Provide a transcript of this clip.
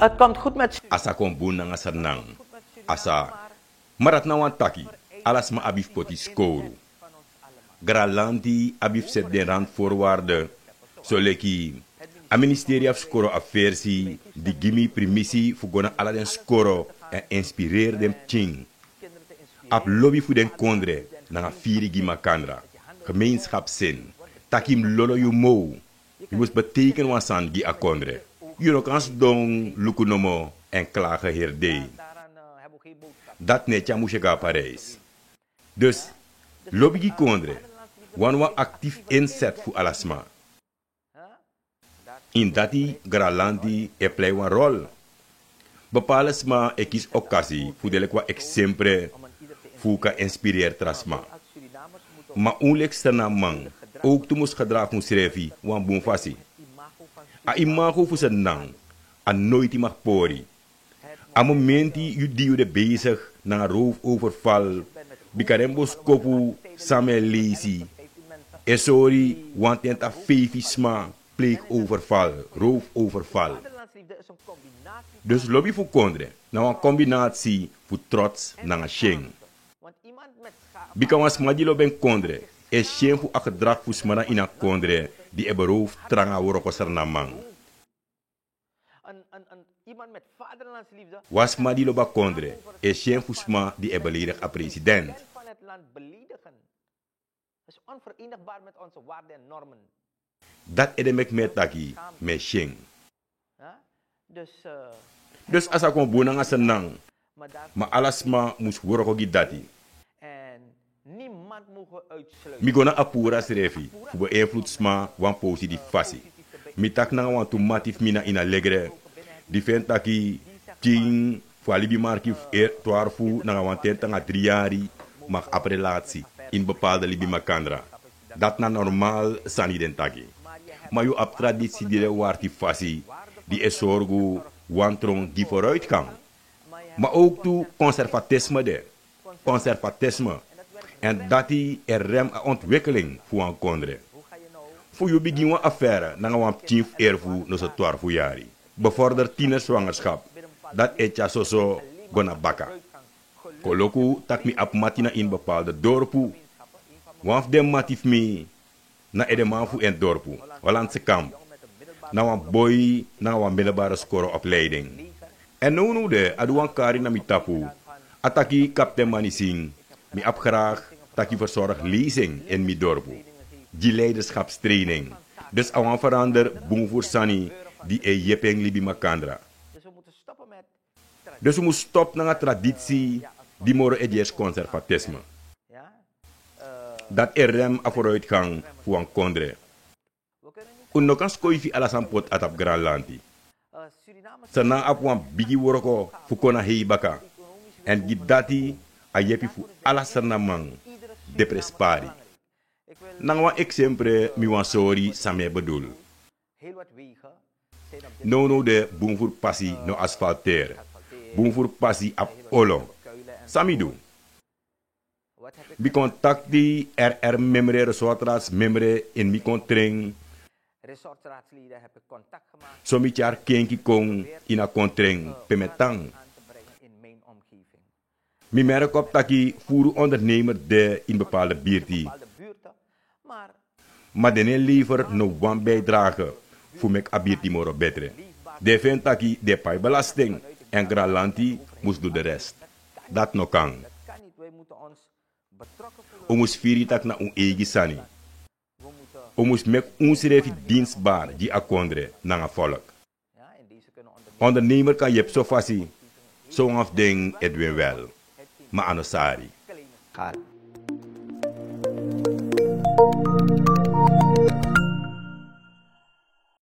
Het komt goed met Asa kombu nanga sanang. Asa marat na wan taki. Alas ma abif poti skoru. Gralandi abif set den rand voorwaarde. Soleki a Ministerie of Skoro Affairs die gimi primissie fugona ala den skoro en inspireer dem ching. Ab lobby fu den kondre nanga firi gima kandra. Gemeenschapszin. Takim lolo yu mo. Je moest betekenen wansan gi a kondre. Je nog kans don lukunomo en klagen herde. Dat netja moest je gaan Parijs. Dus lobby gi kondre. Wanwa actief inzet voor alasma. In dati gralandi e play een rol. Bepaalde ma e kies occasie voor de kwa exemple voor ka inspireer trasma. Maar onlek sana man ook toen moest gedrag moest schrijven wan boom fasi. A imago voor zijn nang a nooit mag pori. A momenti u die de bezig na roofoverval bikarembos kopu samen lazy. E sorry want het a fevisma pleegoverval, roofoverval. Dus lobby voor kondre, nou een combinatie voor trots na een sheng. Bikawans madilo ben kondre, e sheng voor a gedrag voor smana in a kondre, die e beroof tranga worokosar na man. Was madilo ba kondre, e sheng voor sma die e beledig a president. Dat edemek met taki met sheng. Dus as a kon bonang as nang, maar alles ma moest worko gidati. Mi gona apura srefi, voor beïnvloed sma wan positief fasi. Mi tak na wan tomatif mina in alegre. Die vent taki ting voor alibi marki toarfu na wan tentanga 3 jaar mag aprelatie in bepaalde libi makandra. Dat na normaal sani den taki. Maar je op traditie die waard die fasi, die is zorgu wantron die vooruit kan. Maar ook toe conservatisme de. Conservatisme. En dat die er rem a ontwikkeling voor een kondre. Voor je begin een affaire, na een chief erfu no so 12 jari. Bevorder tienerzwangerschap. Dat etja so gona baka. Koloku tak mi ap matina in bepaalde dorpu. Wanf dem matif mi na edeman fu en dorpu. Hollandse kamp. Na wan boy, na wan middelbare skoro opleiding. En nu de, aduan kari na mi tapu. Ataki kapten manising. Mi ap graag taki verzorg lezing in mi dorpu. Die leiderschapstraining. Dus awan verander boem voor sani die e jepeng libi makandra. Dus we moeten stoppen na traditie die moro edjes conservatisme. Dat er rem a vooruitgang voor een kondre. Uno kan skoifi alasan pot atap Granlandi. Sana ap wan bigi woroko fukona hei baka. En gidati a yepi fu alasana man deprespari. Nang wan exemple mi wan sorry same bedoel. No de boom voor passie no asfalteer. Boom voor passie ap olo. Samidu. Bi contacti membre resortras membre in mi kontring. Resortraadsleden heb ik contact gemaakt. Somi jaar kenki kong in a kontring pemetang. Mi merk op taki voer ondernemer de in bepaalde buurten. Maar de liever no wan bijdrage voor mek abirti moro betre. De vindt taki de pai belasting en Granlandi moest doen de rest. Dat no kan. O moest viri tak na un egi sani. O moest mek ons refi dienstbaar die akondre na volk. Ondernemer kan je so fasi, zo af ding Edwin wel. Maar anosari.